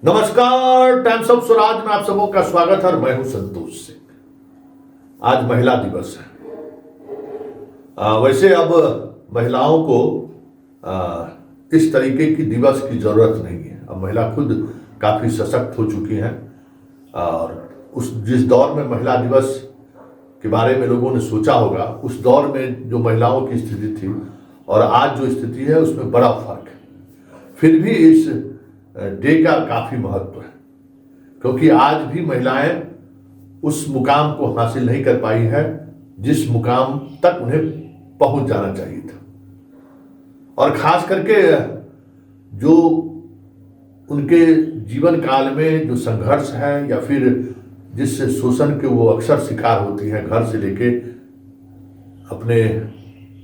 नमस्कार, times of Swaraj में आप सबों का स्वागत है और मैं हूं संतोष सिंह। आज महिला दिवस है। वैसे अब महिलाओं को इस तरीके की दिवस की जरूरत नहीं है। अब महिला खुद काफी सशक्त हो चुकी हैं और उस जिस दौर में महिला दिवस के बारे में लोगों ने सोचा होगा, उस दौर में जो महिलाओं की स्थिति थी और आज जो स्थिति है उसमें बड़ा फर्क है। फिर भी इस डे का काफी महत्व है, क्योंकि आज भी महिलाएं उस मुकाम को हासिल नहीं कर पाई है जिस मुकाम तक उन्हें पहुंच जाना चाहिए था। और खास करके जो उनके जीवन काल में जो संघर्ष है या फिर जिस शोषण के वो अक्सर शिकार होती हैं, घर से लेके अपने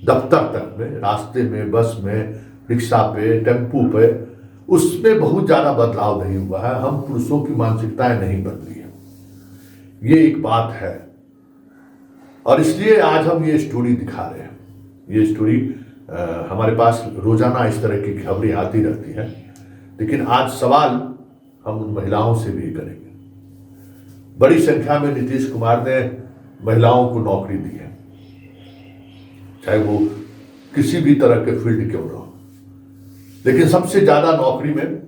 दफ्तर तक में, रास्ते में, बस में, रिक्शा पे, टेम्पू पे, उसमें बहुत ज्यादा बदलाव नहीं हुआ है। हम पुरुषों की मानसिकताएं नहीं बदली है, ये एक बात है। और इसलिए आज हम ये स्टोरी दिखा रहे हैं। ये स्टोरी हमारे पास रोजाना इस तरह की खबरें आती रहती हैं, लेकिन आज सवाल हम उन महिलाओं से भी करेंगे। बड़ी संख्या में नीतीश कुमार ने महिलाओं को नौकरी दी है, चाहे वो किसी भी तरह के फील्ड क्यों ना हो, लेकिन सबसे ज्यादा नौकरी में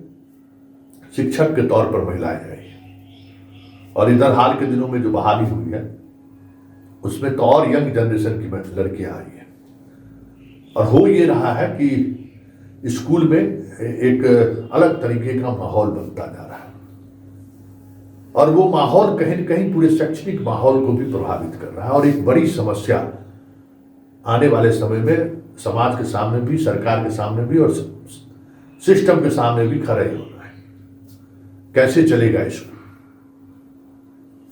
शिक्षक के तौर पर महिलाएं आई हैं। और इधर हाल के दिनों में जो बहाली हुई है उसमें तो और यंग जनरेशन की लड़कियां आई हैं। और हो ये रहा है कि स्कूल में एक अलग तरीके का माहौल बनता जा रहा है और वो माहौल कहीं न कहीं पूरे शैक्षणिक माहौल को भी प्रभावित कर रहा है। और एक बड़ी समस्या आने वाले समय में समाज के सामने भी, सरकार के सामने भी और सिस्टम के सामने भी खड़ा ही होना है। कैसे चलेगा स्कूल,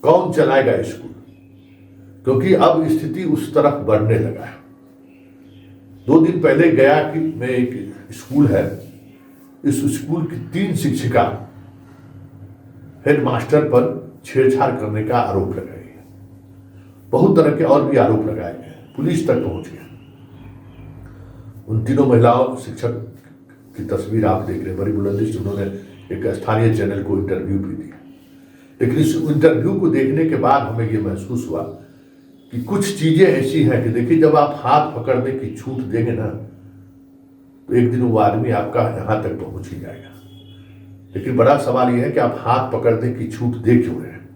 कौन चलाएगा स्कूल, क्योंकि अब स्थिति उस तरफ बढ़ने लगा है। 2 दिन पहले गया कि में एक स्कूल है, इस स्कूल की 3 शिक्षिका हेडमास्टर पर छेड़छाड़ करने का आरोप लगाई है। बहुत तरह के और भी आरोप लगाए गए, पुलिस तक पहुंच गया। उन तीनों महिलाओं शिक्षक की तस्वीर आप देख रहे हैं, बड़ी बुलंदी से उन्होंने एक स्थानीय चैनल को इंटरव्यू भी दिया। लेकिन इस इंटरव्यू को देखने के बाद हमें यह महसूस हुआ कि कुछ चीजें ऐसी हैं कि देखिए, जब आप हाथ पकड़ने की छूट देंगे ना, तो एक दिन वो आदमी आपका यहां तक पहुंच ही जाएगा। लेकिन बड़ा सवाल यह है कि आप हाथ पकड़ने की छूट दे क्यों रहे हैं।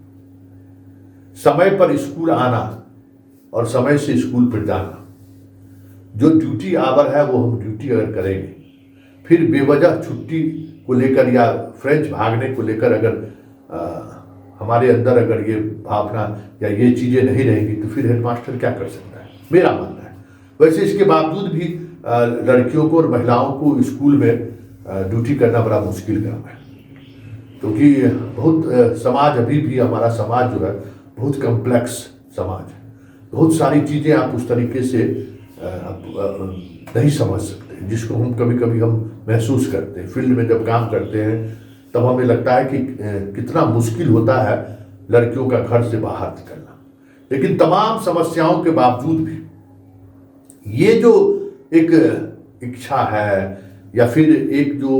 समय पर स्कूल आना और समय से स्कूल पर जाना, जो ड्यूटी आवर है वो हम ड्यूटी अगर करेंगे, फिर बेवजह छुट्टी को लेकर या फ्रेंच भागने को लेकर अगर हमारे अंदर अगर ये भावना या ये चीजें नहीं रहेंगी, तो फिर हेडमास्टर क्या कर सकता है, मेरा मानना है। वैसे इसके बावजूद भी लड़कियों को और महिलाओं को स्कूल में ड्यूटी करना बड़ा मुश्किल काम है, क्योंकि बहुत समाज अभी भी, हमारा समाज जो है बहुत कम्प्लेक्स समाज है। बहुत सारी चीजें आप उस तरीके से नहीं समझ सकते, जिसको हम कभी कभी हम महसूस करते हैं। फील्ड में जब काम करते हैं तब हमें लगता है कि कितना मुश्किल होता है लड़कियों का घर से बाहर निकलना। लेकिन तमाम समस्याओं के बावजूद भी ये जो एक इच्छा है या फिर एक जो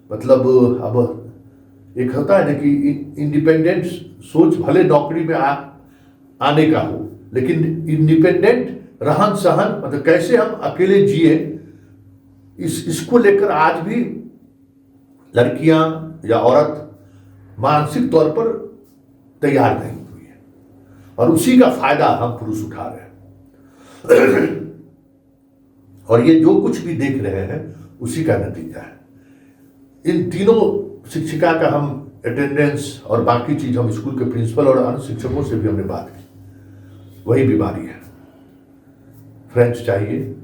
मतलब अब एक होता है ना कि इंडिपेंडेंट सोच, भले नौकरी में आने का हो, लेकिन इंडिपेंडेंट रहन सहन, मतलब कैसे हम अकेले जिए, इसको लेकर आज भी लड़कियां या औरत मानसिक तौर पर तैयार नहीं हुई है। और उसी का फायदा हम पुरुष उठा रहे हैं और ये जो कुछ भी देख रहे हैं उसी का नतीजा है। इन तीनों शिक्षिका का हम अटेंडेंस और बाकी चीज हम स्कूल के प्रिंसिपल और अन्य शिक्षकों से भी हमने बात की। वही बीमारी है, फ्रेंच चाहिए।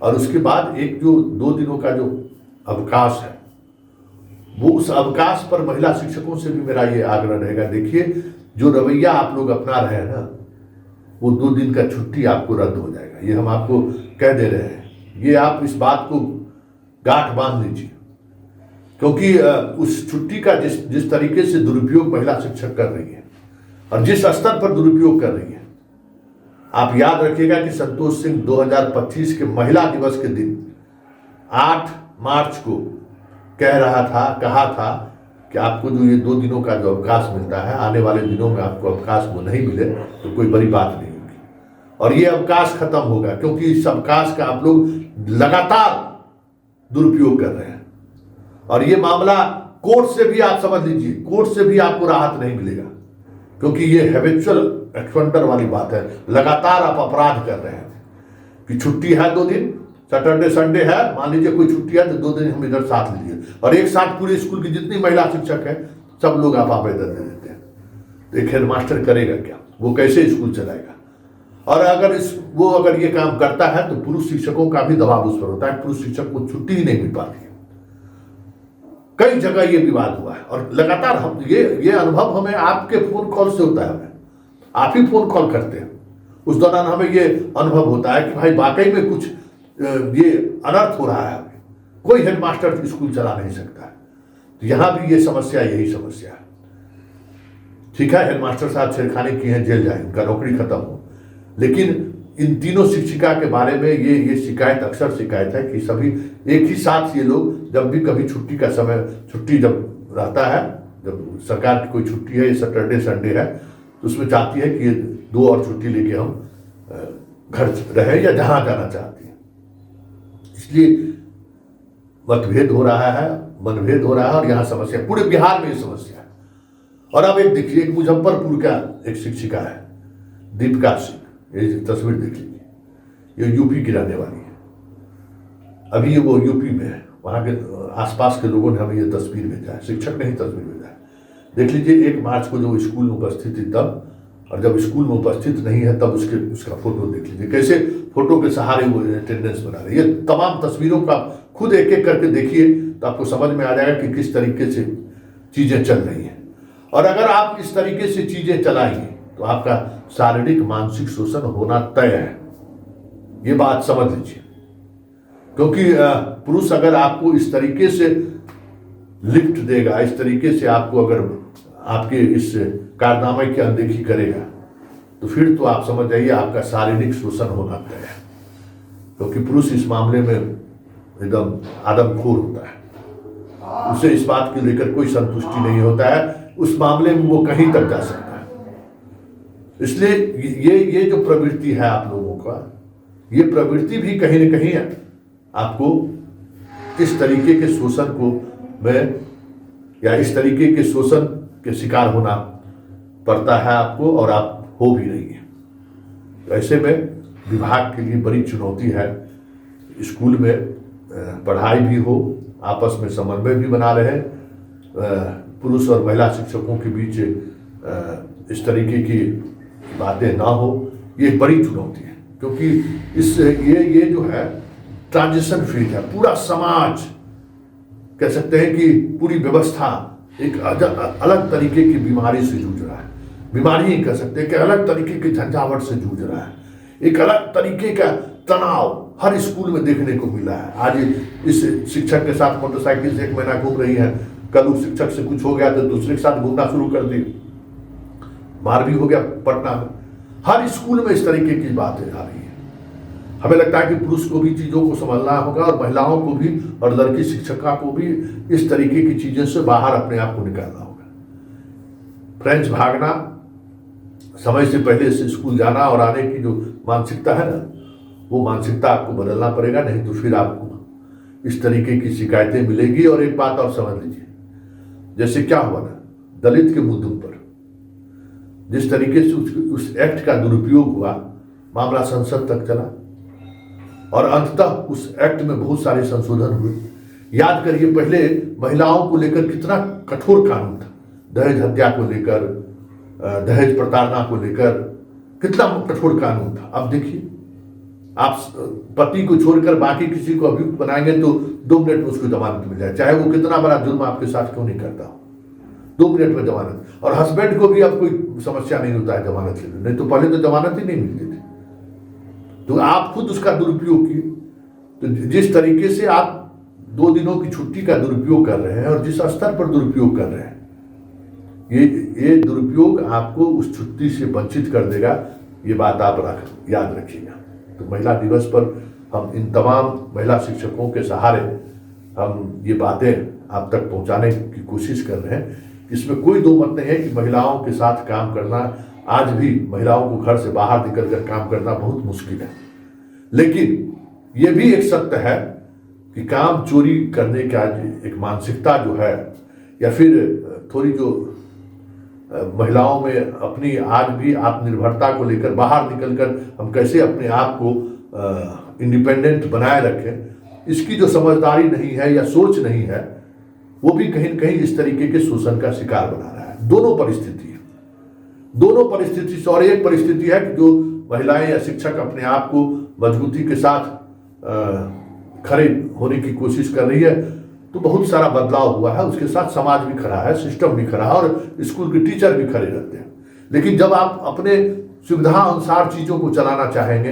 और उसके बाद एक जो 2 दिनों का जो अवकाश है, वो उस अवकाश पर महिला शिक्षकों से भी मेरा ये आग्रह रहेगा, देखिए जो रवैया आप लोग अपना रहे हैं ना, वो 2 दिन का छुट्टी आपको रद्द हो जाएगा। ये हम आपको कह दे रहे हैं, ये आप इस बात को गांठ बांध लीजिए, क्योंकि उस छुट्टी का जिस तरीके से दुरुपयोग महिला शिक्षक कर रही है और जिस स्तर पर दुरुपयोग कर रही है, आप याद रखिएगा कि संतोष सिंह 2025 के महिला दिवस के दिन 8 मार्च को कहा था कि आपको जो ये 2 दिनों का जो अवकाश मिलता है, आने वाले दिनों में आपको अवकाश वो नहीं मिले तो कोई बड़ी बात नहीं होगी। और ये अवकाश खत्म होगा, क्योंकि इस अवकाश का आप लोग लगातार दुरुपयोग कर रहे हैं। और ये मामला कोर्ट से भी आप समझ लीजिए, कोर्ट से भी आपको राहत नहीं मिलेगा, क्योंकि ये हैबिचुअल एक्सपेंडर वाली बात है। लगातार आप अपराध कर रहे हैं कि छुट्टी है 2 दिन, सैटरडे संडे है, मान लीजिए कोई छुट्टी है तो 2 दिन हम इधर साथ लीजिए, और एक साथ पूरे स्कूल की जितनी महिला शिक्षक है सब लोग आप आवेदन दे देते हैं। तो एक हेडमास्टर करेगा क्या? वो कैसे स्कूल चलाएगा? और अगर वो अगर ये काम करता है तो पुरुष शिक्षकों का भी दबाव उस पर होता है, पुरुष शिक्षक को छुट्टी ही नहीं मिल पाती है। कई जगह ये विवाद हुआ है, और लगातार हम ये अनुभव हमें आपके फोन कॉल से होता है। हमें आप ही फोन कॉल करते हैं, उस दौरान हमें ये अनुभव होता है कि भाई वाकई में कुछ ये अनर्थ हो रहा है, कोई हेडमास्टर स्कूल चला नहीं सकता है। तो यहां भी ये समस्या, यही समस्या है। ठीक है, हेडमास्टर साहब छेड़खानी किए हैं, जेल जाए, उनका नौकरी खत्म हो, लेकिन इन तीनों शिक्षिका के बारे में ये शिकायत, अक्सर शिकायत है कि सभी एक ही साथ ये लोग जब भी कभी छुट्टी का समय, छुट्टी जब रहता है, जब सरकार की कोई छुट्टी है, ये सैटरडे संडे है, तो उसमें चाहती है कि ये 2 और छुट्टी लेके हम घर रहे या जहां जाना चाहती है। इसलिए मतभेद हो रहा है, मनभेद हो रहा है, और यहाँ समस्या पूरे बिहार में ये समस्या है। और अब एक देखिए, एक मुजफ्फरपुर का एक शिक्षिका है, दीपिका सिंह, ये तस्वीर देख लीजिए, ये यूपी की रहने वाली है। अभी ये वो यूपी में है, वहाँ के आसपास के लोगों ने हमें ये तस्वीर भेजा है, शिक्षक ने ही तस्वीर भेजा है। देख लीजिए, 1 मार्च को जो स्कूल में उपस्थित थी तब, और जब स्कूल में उपस्थित नहीं है तब उसका फोटो देख लीजिए, कैसे फोटो के सहारे वो अटेंडेंस बना रहे। ये तमाम तस्वीरों का खुद एक एक करके देखिए तो आपको समझ में आ जाएगा कि किस तरीके से चीजें चल रही हैं। और अगर आप इस तरीके से चीजें चलाएंगे तो आपका शारीरिक मानसिक शोषण होना तय है, ये बात समझ लीजिए। क्योंकि पुरुष अगर आपको इस तरीके से लिफ्ट देगा, इस तरीके से आपको अगर आपके इस कारनामे की अनदेखी करेगा, तो फिर तो आप समझ जाइए आपका शारीरिक शोषण होना तय है। क्योंकि पुरुष इस मामले में एकदम आदमखोर होता है, उसे इस बात को लेकर कोई संतुष्टि नहीं होता है, उस मामले में वो कहीं तक जा सकता है। इसलिए ये जो प्रवृत्ति है आप लोगों का, ये प्रवृत्ति भी कहीं न कहीं आपको इस तरीके के शोषण को में, या इस तरीके के शोषण के शिकार होना पड़ता है आपको, और आप हो भी रही है। तो ऐसे में विभाग के लिए बड़ी चुनौती है, स्कूल में पढ़ाई भी हो, आपस में समन्वय भी बना रहे, पुरुष और महिला शिक्षकों के बीच इस तरीके की बातें ना हो, ये बड़ी चुनौती है। क्योंकि ये जो है ट्रांजिशन फेज है, पूरा समाज कह सकते हैं कि पूरी व्यवस्था एक अलग तरीके की बीमारी से जूझ रहा है, बीमारी ही कह सकते हैं कि अलग तरीके के झंझावट से जूझ रहा है, एक अलग तरीके का तनाव हर स्कूल में देखने को मिला है। आज इस शिक्षक के साथ मोटरसाइकिल से 1 महीना घूम रही है, कल उस शिक्षक से कुछ हो गया तो दूसरे के साथ घूमना शुरू कर दी, मार भी हो गया पटना में। हर स्कूल में इस तरीके की बातें आ रही है। हमें लगता है कि पुरुष को भी चीजों को समझना होगा, और महिलाओं को भी, और लड़की शिक्षिका को भी इस तरीके की चीजों से बाहर अपने आप को निकालना होगा। फ्रेंच भागना, समय से पहले से स्कूल जाना और आने की जो मानसिकता है ना, वो मानसिकता आपको बदलना पड़ेगा, नहीं तो फिर आपको इस तरीके की शिकायतें मिलेगी। और एक बात और समझ लीजिए, जैसे क्या हुआ ना दलित के मुद्दों पर, जिस तरीके से उस एक्ट का दुरुपयोग हुआ, मामला संसद तक चला, और अंततः उस एक्ट में बहुत सारे संशोधन हुए। याद करिए, पहले महिलाओं को लेकर कितना कठोर कानून था, दहेज हत्या को लेकर, दहेज प्रताड़ना को लेकर कितना कठोर कानून था। अब देखिए, आप पति को छोड़कर बाकी किसी को अभियुक्त बनाएंगे तो 2 मिनट में उसको जमानत मिल जाए, चाहे वो कितना बड़ा जुर्म आपके साथ क्यों नहीं करता हो, 2 मिनट में जमानत। और हस्बैंड को भी अब कोई समस्या नहीं होता है जमानत लेने, नहीं तो पहले तो जमानत ही नहीं मिलती थी। तो आप खुद उसका दुरुपयोग किए। तो जिस तरीके से आप 2 दिनों की छुट्टी का दुरुपयोग कर रहे हैं, और जिस स्तर पर दुरुपयोग कर रहे हैं, ये दुरुपयोग आपको उस छुट्टी से वंचित कर देगा, ये बात आप याद रखिएगा। तो महिला दिवस पर हम इन तमाम महिला शिक्षकों के सहारे हम ये बातें आप तक पहुंचाने की कोशिश कर रहे हैं। इसमें कोई दो मत नहीं है कि महिलाओं के साथ काम करना, आज भी महिलाओं को घर से बाहर निकल कर काम करना बहुत मुश्किल है। लेकिन ये भी एक सत्य है कि काम चोरी करने का एक मानसिकता जो है, या फिर थोड़ी जो महिलाओं में अपनी आज भी आत्मनिर्भरता को लेकर बाहर निकलकर हम कैसे अपने आप को इंडिपेंडेंट बनाए रखें, इसकी जो समझदारी नहीं है या सोच नहीं है, वो भी कहीं न कहीं इस तरीके के शोषण का शिकार बना रहा है। दोनों परिस्थिति है, दोनों परिस्थिति से। और एक परिस्थिति है कि जो महिलाएं या शिक्षक अपने आप को मजबूती के साथ खड़े होने की कोशिश कर रही है, तो बहुत सारा बदलाव हुआ है। उसके साथ समाज भी खड़ा है, सिस्टम भी खड़ा है, और स्कूल के टीचर भी खड़े रहते हैं। लेकिन जब आप अपने सुविधा अनुसार चीज़ों को चलाना चाहेंगे,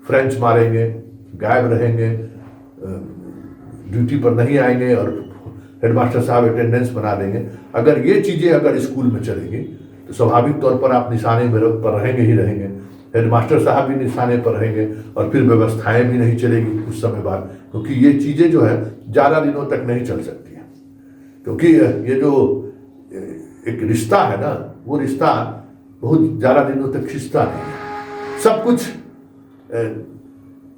फ्रेंच मारेंगे, गायब रहेंगे, ड्यूटी पर नहीं आएंगे और हेडमास्टर साहब अटेंडेंस बना देंगे, अगर ये चीज़ें अगर स्कूल में चलेंगी तो स्वाभाविक तौर पर आप निशाने पर रहेंगे ही रहेंगे, हेडमास्टर साहब भी निशाने पर रहेंगे, और फिर व्यवस्थाएं भी नहीं चलेगी कुछ समय बाद, क्योंकि ये चीज़ें जो है ज़्यादा दिनों तक नहीं चल सकती हैं। क्योंकि ये जो एक रिश्ता है ना, वो रिश्ता बहुत ज़्यादा दिनों तक खिंचता नहीं है। सब कुछ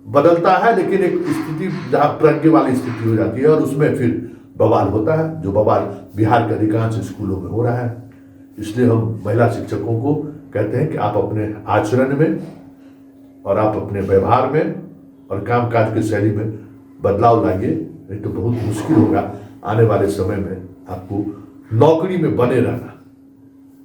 बदलता है, लेकिन एक स्थिति जहाँ प्रज्ञ वाली स्थिति हो जाती है, और उसमें फिर बवाल होता है, जो बवाल बिहार के अधिकांश स्कूलों में हो रहा है। इसलिए हम महिला शिक्षकों को कहते हैं कि आप अपने आचरण में और आप अपने व्यवहार में और कामकाज की शैली में बदलाव लाइए, नहीं तो बहुत मुश्किल होगा आने वाले समय में आपको नौकरी में बने रहना।